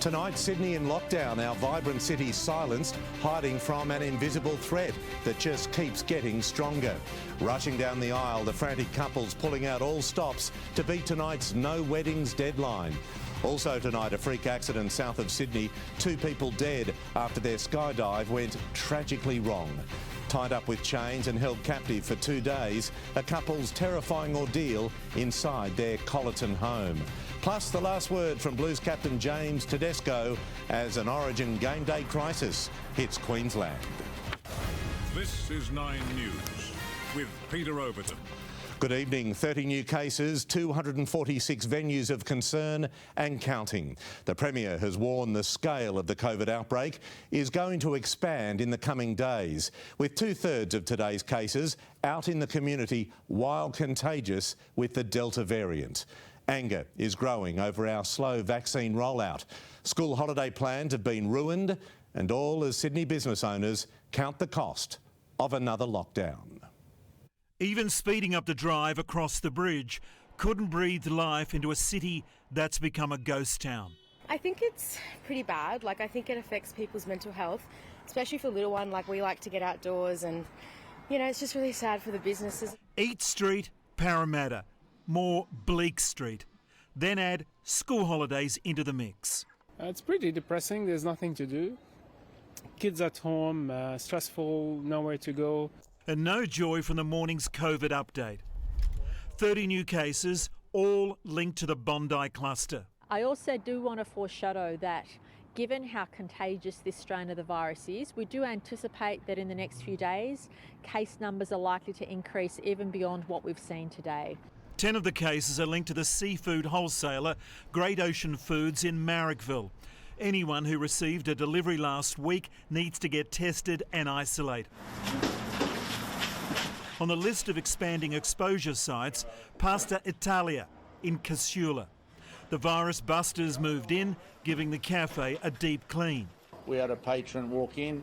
Tonight, Sydney in lockdown, our vibrant city silenced, hiding from an invisible threat that just keeps getting stronger. Rushing down the aisle, the frantic couples pulling out all stops to beat tonight's no weddings deadline. Also tonight, a freak accident south of Sydney. 2 people dead after their skydive went tragically wrong. Tied up with chains and held captive for 2 days, a couple's terrifying ordeal inside their Colleton home. Plus, the last word from Blues captain James Tedesco as an Origin game day crisis hits Queensland. This is 9 News with Peter Overton. Good evening. 30 new cases, 246 venues of concern and counting. The Premier has warned the scale of the COVID outbreak is going to expand in the coming days, with 2/3 of today's cases out in the community while contagious with the Delta variant. Anger is growing over our slow vaccine rollout. School holiday plans have been ruined, and all as Sydney business owners count the cost of another lockdown. Even speeding up the drive across the bridge couldn't breathe life into a city that's become a ghost town. I think it's pretty bad. I think it affects people's mental health, especially for little one. We like to get outdoors and, it's just really sad for the businesses. Eat Street, Parramatta. More Bleak Street. Then add school holidays into the mix. It's pretty depressing. There's nothing to do. Kids at home, stressful, nowhere to go. And no joy from the morning's COVID update. 30 new cases, all linked to the Bondi cluster. I also do want to foreshadow that given how contagious this strain of the virus is, we do anticipate that in the next few days, case numbers are likely to increase even beyond what we've seen today. 10 of the cases are linked to the seafood wholesaler Great Ocean Foods in Marrickville. Anyone who received a delivery last week needs to get tested and isolate. On the list of expanding exposure sites, Pasta Italia in Casula. The virus busters moved in, giving the cafe a deep clean. We had a patron walk in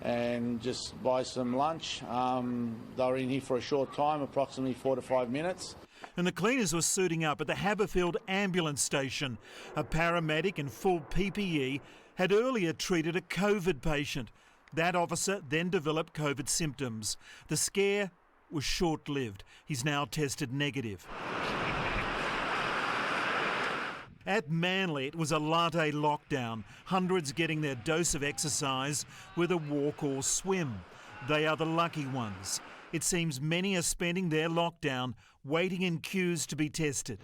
and just buy some lunch. They were in here for a short time, approximately 4 to 5 minutes. And the cleaners were suiting up at the Haberfield ambulance station. A paramedic in full PPE had earlier treated a COVID patient. That officer then developed COVID symptoms. The scare was short-lived. He's now tested negative. At Manly, it was a latte lockdown. Hundreds getting their dose of exercise with a walk or swim. They are the lucky ones. It seems many are spending their lockdown waiting in queues to be tested.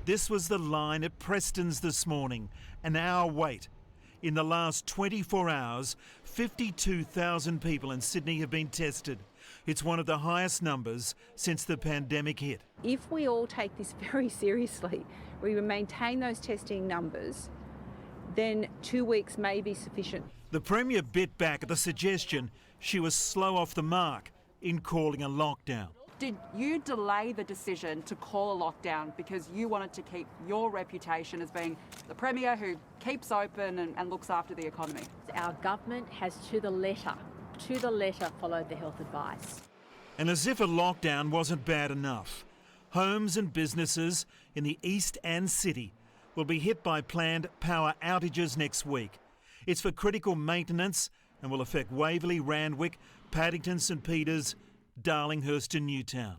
This was the line at Preston's this morning. An hour wait. In the last 24 hours, 52,000 people in Sydney have been tested. It's one of the highest numbers since the pandemic hit. If we all take this very seriously, we maintain those testing numbers, then 2 weeks may be sufficient. The Premier bit back at the suggestion she was slow off the mark in calling a lockdown. Did you delay the decision to call a lockdown because you wanted to keep your reputation as being the Premier who keeps open and looks after the economy? Our government has to the letter followed the health advice. And as if a lockdown wasn't bad enough, homes and businesses in the east and city will be hit by planned power outages next week. It's for critical maintenance and will affect Waverley, Randwick, Paddington, St Peters, Darlinghurst and Newtown.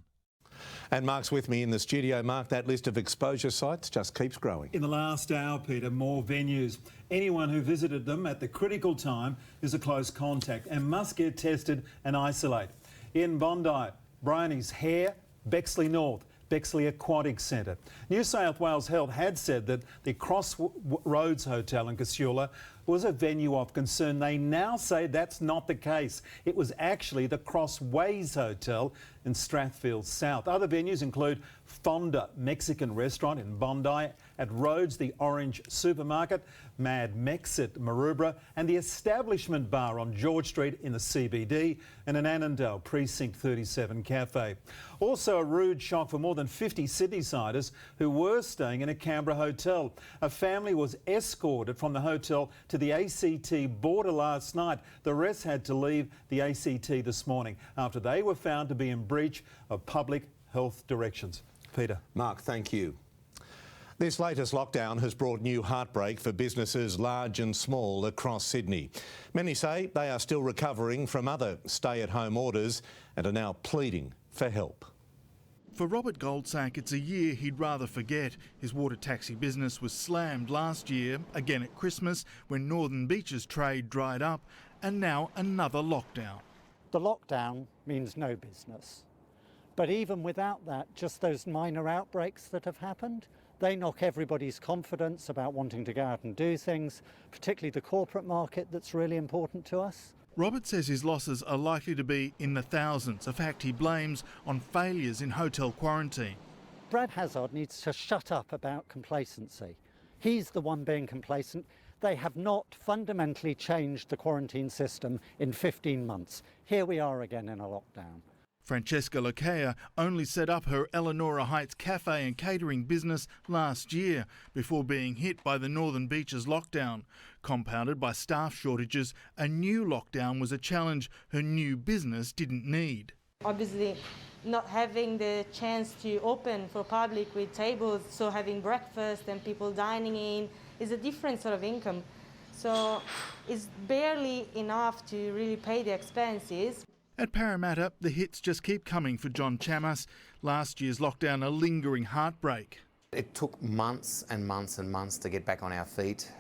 And Mark's with me in the studio. Mark, that list of exposure sites just keeps growing. In the last hour, Peter, more venues. Anyone who visited them at the critical time is a close contact and must get tested and isolate. In Bondi, Bryony's Hare, Bexley North, Bexley Aquatic Centre. New South Wales Health had said that the Crossroads Hotel in Casula was a venue of concern. They now say that's not the case. It was actually the Crossways Hotel in Strathfield South. Other venues include Fonda Mexican Restaurant in Bondi, at Rhodes the Orange Supermarket, Mad Mex at Maroubra, and the Establishment Bar on George Street in the CBD, and an Annandale Precinct 37 cafe. Also a rude shock for more than 50 Sydney-siders who were staying in a Canberra hotel. A family was escorted from the hotel to the ACT border last night. The rest had to leave the ACT this morning after they were found to be in breach of public health directions. Peter. Mark, thank you. This latest lockdown has brought new heartbreak for businesses large and small across Sydney. Many say they are still recovering from other stay-at-home orders and are now pleading for help. For Robert Goldsack, it's a year he'd rather forget. His water taxi business was slammed last year, again at Christmas when Northern Beaches trade dried up, and now another lockdown. The lockdown means no business. But even without that, just those minor outbreaks that have happened, they knock everybody's confidence about wanting to go out and do things, particularly the corporate market that's really important to us. Robert says his losses are likely to be in the thousands, a fact he blames on failures in hotel quarantine. Brad Hazard needs to shut up about complacency. He's the one being complacent. They have not fundamentally changed the quarantine system in 15 months. Here we are again in a lockdown. Francesca Lockea only set up her Eleonora Heights cafe and catering business last year before being hit by the Northern Beaches lockdown. Compounded by staff shortages, a new lockdown was a challenge her new business didn't need. Obviously, not having the chance to open for public with tables, so having breakfast and people dining in is a different sort of income. So it's barely enough to really pay the expenses. At Parramatta, the hits just keep coming for John Chamas. Last year's lockdown a lingering heartbreak. It took months and months and months to get back on our feet.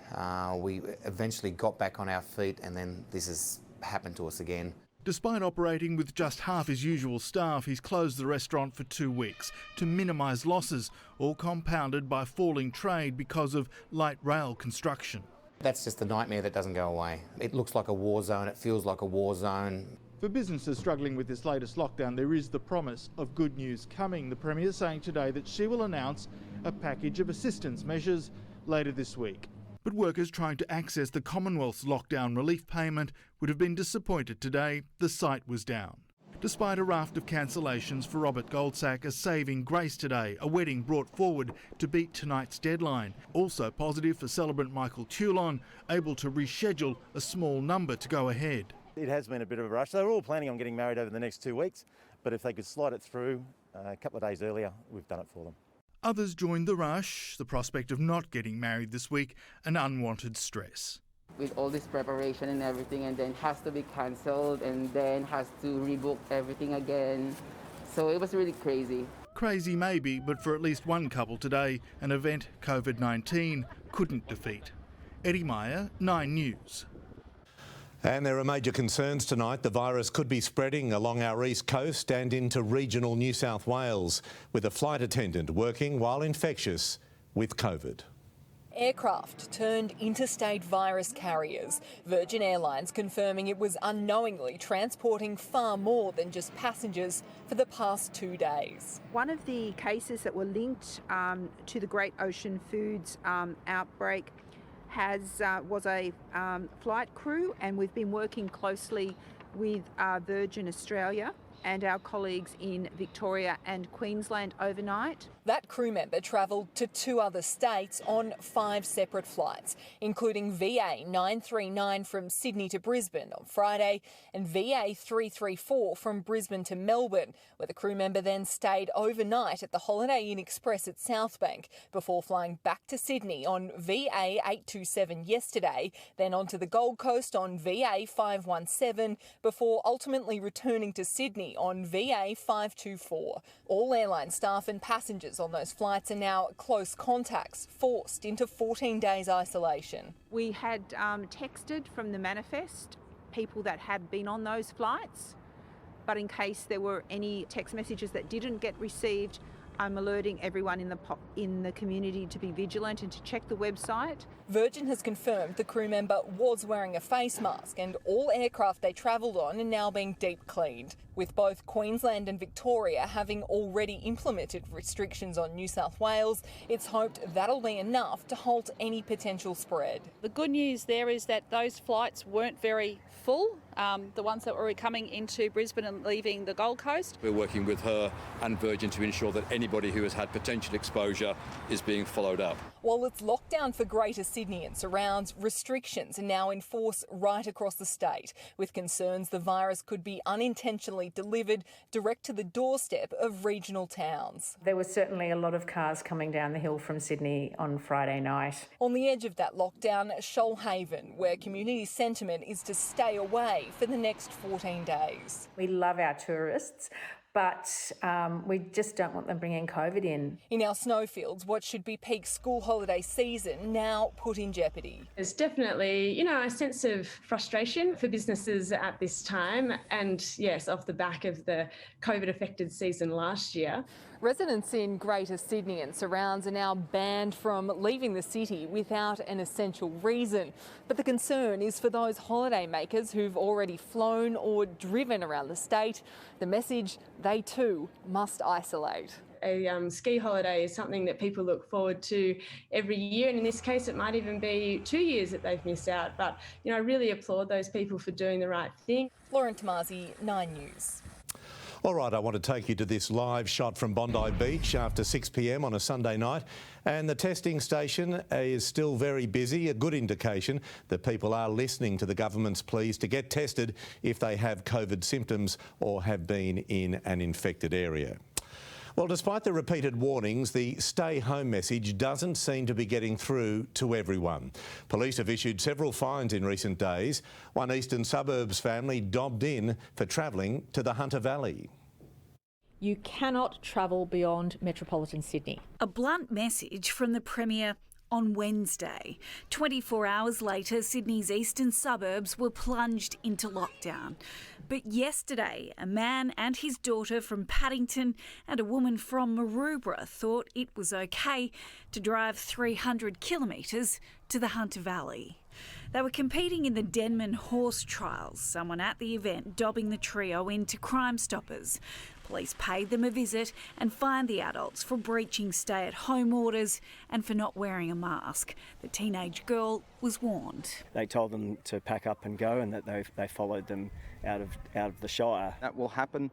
We eventually got back on our feet, and then this has happened to us again. Despite operating with just half his usual staff, he's closed the restaurant for 2 weeks to minimise losses, all compounded by falling trade because of light rail construction. That's just a nightmare that doesn't go away. It looks like a war zone, it feels like a war zone. For businesses struggling with this latest lockdown, there is the promise of good news coming. The Premier saying today that she will announce a package of assistance measures later this week. But workers trying to access the Commonwealth's lockdown relief payment would have been disappointed today. The site was down. Despite a raft of cancellations for Robert Goldsack, a saving grace today, a wedding brought forward to beat tonight's deadline. Also positive for celebrant Michael Toulon, able to reschedule a small number to go ahead. It has been a bit of a rush. They were all planning on getting married over the next 2 weeks, but if they could slide it through a couple of days earlier, we've done it for them. Others joined the rush, the prospect of not getting married this week, an unwanted stress. With all this preparation and everything, and then has to be cancelled, and then has to rebook everything again. So it was really crazy. Crazy maybe, but for at least one couple today, an event COVID-19 couldn't defeat. Eddie Meyer, 9 News. And there are major concerns tonight. The virus could be spreading along our east coast and into regional New South Wales, with a flight attendant working while infectious with COVID. Aircraft turned interstate virus carriers. Virgin Airlines confirming it was unknowingly transporting far more than just passengers for the past 2 days. One of the cases that were linked to the Great Ocean Foods outbreak was a flight crew, and we've been working closely with Virgin Australia and our colleagues in Victoria and Queensland overnight. That crew member travelled to 2 other states on 5 separate flights, including VA 939 from Sydney to Brisbane on Friday and VA 334 from Brisbane to Melbourne, where the crew member then stayed overnight at the Holiday Inn Express at Southbank before flying back to Sydney on VA 827 yesterday, then onto the Gold Coast on VA 517 before ultimately returning to Sydney on VA 524. All airline staff and passengers on those flights are now close contacts, forced into 14 days isolation. We had texted from the manifest people that had been on those flights, but in case there were any text messages that didn't get received, I'm alerting everyone in the community to be vigilant and to check the website. Virgin has confirmed the crew member was wearing a face mask, and all aircraft they travelled on are now being deep cleaned, with both Queensland and Victoria having already implemented restrictions on New South Wales. It's hoped that'll be enough to halt any potential spread. The good news there is that those flights weren't very full. the ones that were coming into Brisbane and leaving the Gold Coast. We're working with her and Virgin to ensure that anybody who has had potential exposure is being followed up. While it's lockdown for Greater Sydney and surrounds, restrictions are now in force right across the state, with concerns the virus could be unintentionally delivered direct to the doorstep of regional towns. There was certainly a lot of cars coming down the hill from Sydney on Friday night. On the edge of that lockdown, Shoalhaven, where community sentiment is to stay away for the next 14 days. We love our tourists, but we just don't want them bringing COVID in. In our snowfields, what should be peak school holiday season now put in jeopardy. There's definitely, a sense of frustration for businesses at this time, and yes, off the back of the COVID-affected season last year. Residents in Greater Sydney and surrounds are now banned from leaving the city without an essential reason. But the concern is for those holidaymakers who've already flown or driven around the state. The message, they too must isolate. A ski holiday is something that people look forward to every year, and in this case it might even be 2 years that they've missed out. But, I really applaud those people for doing the right thing. Lauren Tomasi, 9 News. All right, I want to take you to this live shot from Bondi Beach after 6 p.m. on a Sunday night. And the testing station is still very busy, a good indication that people are listening to the government's pleas to get tested if they have COVID symptoms or have been in an infected area. Well, despite the repeated warnings, the stay home message doesn't seem to be getting through to everyone. Police have issued several fines in recent days. One eastern suburbs family dobbed in for travelling to the Hunter Valley. You cannot travel beyond metropolitan Sydney. A blunt message from the Premier on Wednesday. 24 hours later, Sydney's eastern suburbs were plunged into lockdown. But yesterday, a man and his daughter from Paddington and a woman from Maroubra thought it was okay to drive 300 kilometres to the Hunter Valley. They were competing in the Denman Horse Trials, someone at the event dobbing the trio into Crime Stoppers. Police paid them a visit and fined the adults for breaching stay-at-home orders and for not wearing a mask. The teenage girl was warned. They told them to pack up and go, and that they followed them out of the Shire. That will happen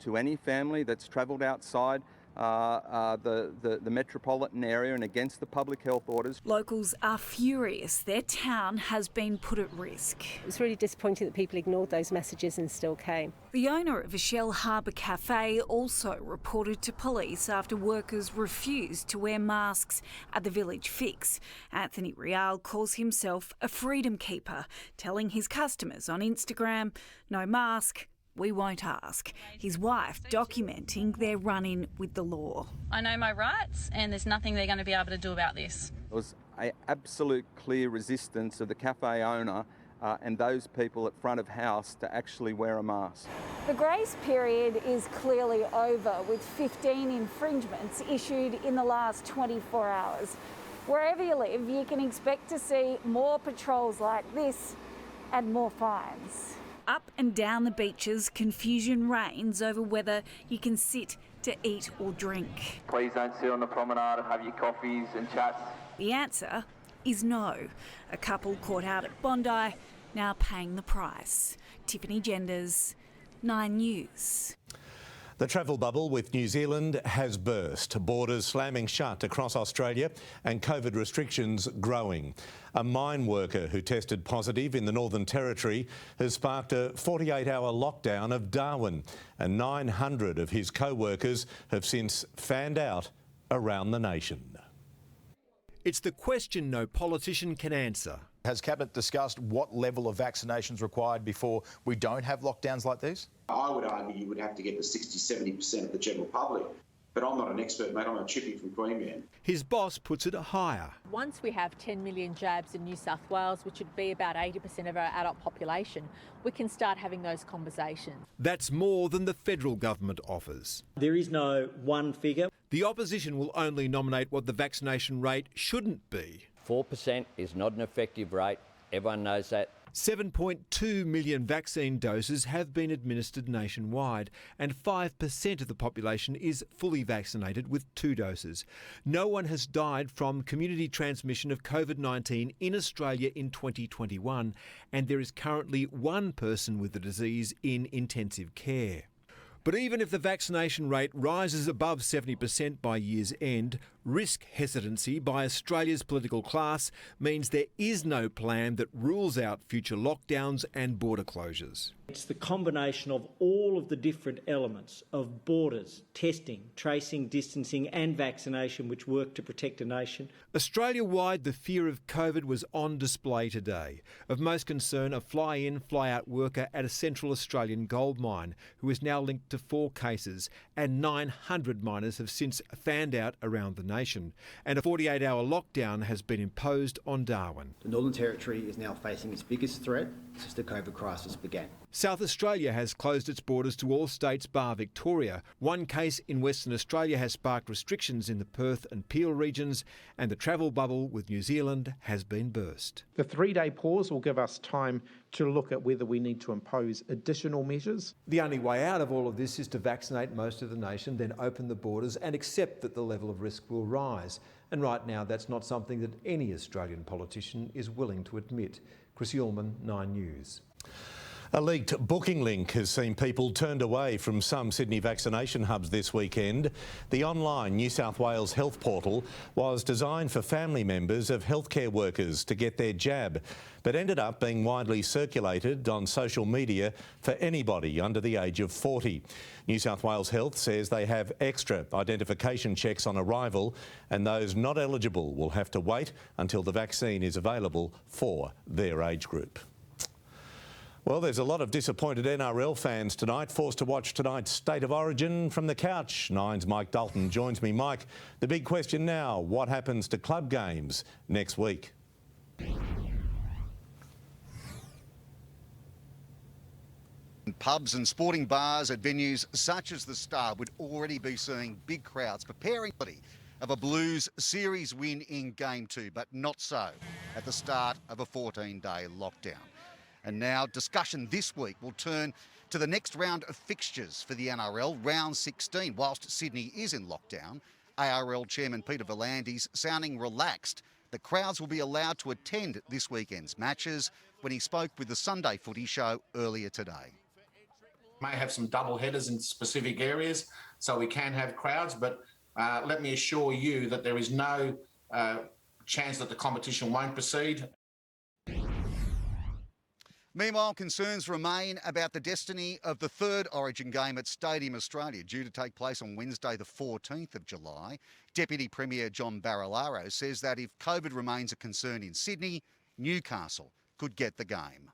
to any family that's travelled outside the metropolitan area and against the public health orders. Locals are furious. Their town has been put at risk. It was really disappointing that people ignored those messages and still came. The owner of a Shell Harbour cafe also reported to police after workers refused to wear masks at the Village Fix. Anthony Rial calls himself a freedom keeper, telling his customers on Instagram, "No mask, we won't ask." His wife documenting their run-in with the law. I know my rights and there's nothing they're going to be able to do about this. There was an absolute clear resistance of the cafe owner and those people at front of house to actually wear a mask. The grace period is clearly over, with 15 infringements issued in the last 24 hours. Wherever you live, you can expect to see more patrols like this and more fines. Up and down the beaches, confusion reigns over whether you can sit to eat or drink. Please don't sit on the promenade and have your coffees and chats. The answer is no. A couple caught out at Bondi, now paying the price. Tiffany Genders, 9 News. The travel bubble with New Zealand has burst, borders slamming shut across Australia and COVID restrictions growing. A mine worker who tested positive in the Northern Territory has sparked a 48-hour lockdown of Darwin, and 900 of his co-workers have since fanned out around the nation. It's the question no politician can answer. Has Cabinet discussed what level of vaccinations required before we don't have lockdowns like these? I would argue you would have to get to 60-70% of the general public. But I'm not an expert, mate. I'm a chippy from Queanbeyan. His boss puts it higher. Once we have 10 million jabs in New South Wales, which would be about 80% of our adult population, we can start having those conversations. That's more than the federal government offers. There is no one figure. The opposition will only nominate what the vaccination rate shouldn't be. 4% is not an effective rate. Everyone knows that. 7.2 million vaccine doses have been administered nationwide, and 5% of the population is fully vaccinated with 2 doses. No one has died from community transmission of COVID-19 in Australia in 2021, and there is currently 1 person with the disease in intensive care. But even if the vaccination rate rises above 70% by year's end, risk hesitancy by Australia's political class means there is no plan that rules out future lockdowns and border closures. It's the combination of all of the different elements of borders, testing, tracing, distancing and vaccination which work to protect a nation. Australia-wide, the fear of COVID was on display today. Of most concern, a fly-in, fly-out worker at a Central Australian gold mine who is now linked to 4 cases, and 900 miners have since fanned out around the nation. And a 48-hour lockdown has been imposed on Darwin. The Northern Territory is now facing its biggest threat since the COVID crisis began. South Australia has closed its borders to all states bar Victoria. 1 case in Western Australia has sparked restrictions in the Perth and Peel regions, and the travel bubble with New Zealand has been burst. The 3-day pause will give us time to look at whether we need to impose additional measures. The only way out of all of this is to vaccinate most of the nation, then open the borders and accept that the level of risk will rise. And right now, that's not something that any Australian politician is willing to admit. Chris Ullman, 9 News. A leaked booking link has seen people turned away from some Sydney vaccination hubs this weekend. The online New South Wales health portal was designed for family members of healthcare workers to get their jab, but ended up being widely circulated on social media for anybody under the age of 40. New South Wales Health says they have extra identification checks on arrival, and those not eligible will have to wait until the vaccine is available for their age group. Well, there's a lot of disappointed NRL fans tonight, forced to watch tonight's State of Origin from the couch. Nine's Mike Dalton joins me. Mike, the big question now, what happens to club games next week? Pubs and sporting bars at venues such as the Star would already be seeing big crowds preparing of a Blues series win in Game 2, but not so at the start of a 14-day lockdown. And now discussion this week will turn to the next round of fixtures for the NRL, round 16. Whilst Sydney is in lockdown, ARL Chairman Peter V'landys sounding relaxed. The crowds will be allowed to attend this weekend's matches when he spoke with the Sunday Footy Show earlier today. May have some double headers in specific areas, so we can have crowds, but let me assure you that there is no chance that the competition won't proceed. Meanwhile, concerns remain about the destiny of the 3rd Origin game at Stadium Australia, due to take place on Wednesday the 14th of July. Deputy Premier John Barilaro says that if COVID remains a concern in Sydney, Newcastle could get the game.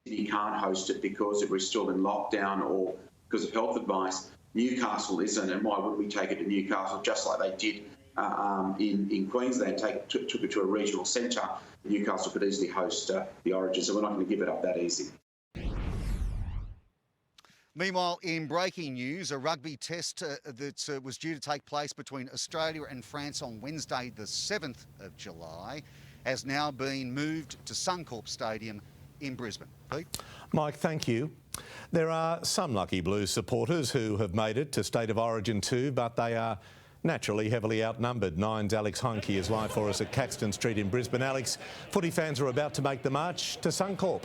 Sydney can't host it because if we're still in lockdown or because of health advice. Newcastle isn't, and why wouldn't we take it to Newcastle, just like they did in Queensland, took it to a regional centre. Newcastle could easily host the Origin, so we're not going to give it up that easy. Meanwhile, in breaking news, a rugby test that was due to take place between Australia and France on Wednesday the 7th of July has now been moved to Suncorp Stadium in Brisbane. Pete? Mike, thank you. There are some lucky Blues supporters who have made it to State of Origin 2, but they are naturally heavily outnumbered. Nine's Alex Hunke is live for us at Caxton Street in Brisbane. Alex, footy fans are about to make the march to Suncorp.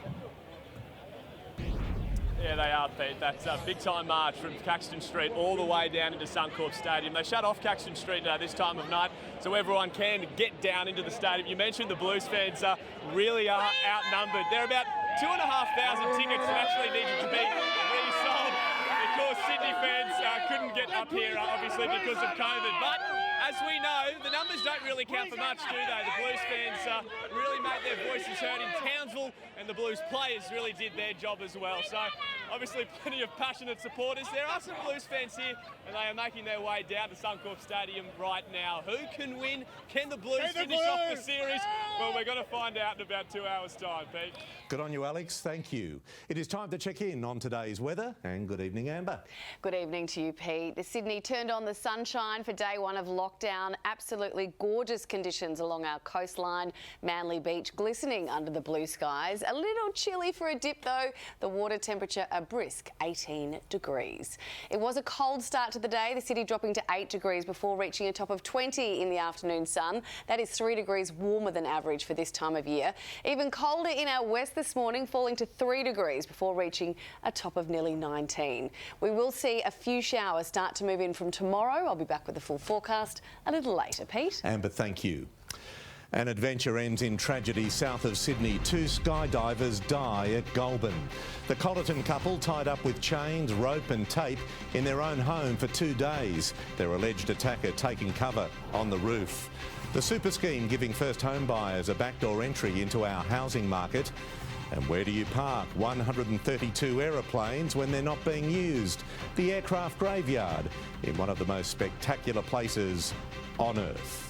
Yeah, they are, Pete. That's a big-time march from Caxton Street all the way down into Suncorp Stadium. They shut off Caxton Street this time of night so everyone can get down into the stadium. You mentioned the Blues fans really are outnumbered. There are about 2,500 tickets that actually needed to be resold because Sydney fans couldn't get up here, obviously, because of COVID. But as we know, the numbers don't really count for much, do they? The Blues fans really made their voices heard in Townsville, and the Blues players really did their job as well. So Obviously plenty of passionate supporters. There are some Blues fans here and they are making their way down to Suncorp Stadium right now. Who can win? Can the Blues finish off the series? Well, we're going to find out in about 2 hours' time, Pete. Good on you, Alex. Thank you. It is time to check in on today's weather. And good evening, Amber. Good evening to you, Pete. Sydney turned on the sunshine for day one of lockdown. Absolutely gorgeous conditions along our coastline. Manly Beach glistening under the blue skies. A little chilly for a dip, though. The water temperature a brisk 18 degrees. It was a cold start to the day. The city dropping to 8 degrees before reaching a top of 20 in the afternoon sun. That is 3 degrees warmer than average for this time of year. Even colder in our west this morning, falling to 3 degrees before reaching a top of nearly 19. We will see a few showers start to move in from tomorrow. I'll be back with the full forecast a little later, Pete. Amber, thank you. An adventure ends in tragedy south of Sydney. 2 skydivers die at Goulburn. The Collerton couple tied up with chains, rope and tape in their own home for 2 days. Their alleged attacker taking cover on the roof. The super scheme giving first home buyers a backdoor entry into our housing market. And where do you park 132 aeroplanes when they're not being used? The aircraft graveyard in one of the most spectacular places on Earth.